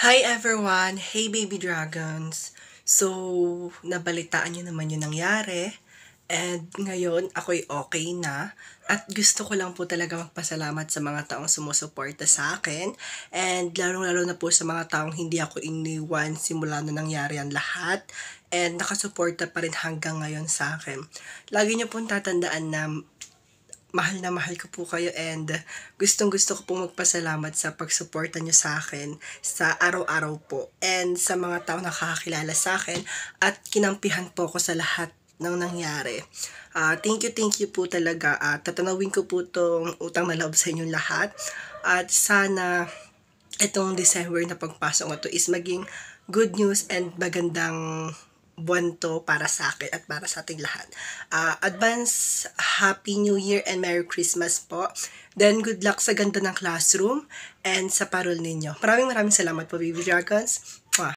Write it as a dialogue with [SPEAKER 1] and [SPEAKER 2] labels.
[SPEAKER 1] Hi everyone! Hey baby dragons! So, nabalitaan niyo naman yung nangyari. And ngayon, ako'y okay na. At gusto ko lang po talaga magpasalamat sa mga taong sumusuporta sa akin. And lalo-lalo na po sa mga taong hindi ako iniwan simula na nangyari ang lahat. And nakasuporta pa rin hanggang ngayon sa akin. Lagi niyo pong tatandaan na mahal ko po kayo and gustong-gusto ko pong magpasalamat sa pagsuporta niyo sa akin sa araw-araw po and sa mga taong nakakakilala sa akin at kinampihan po ako sa lahat ng nangyari. Thank you po talaga at tatanawin ko po 'tong utang na loob sa inyong lahat at sana itong December na pagpasok na 'to is maging good news and magandang buwan 'to para sa akin at para sa ating lahat. Advance Happy New Year and Merry Christmas po. Then good luck sa ganda ng classroom and sa parol ninyo. Maraming salamat po, Baby Dragons.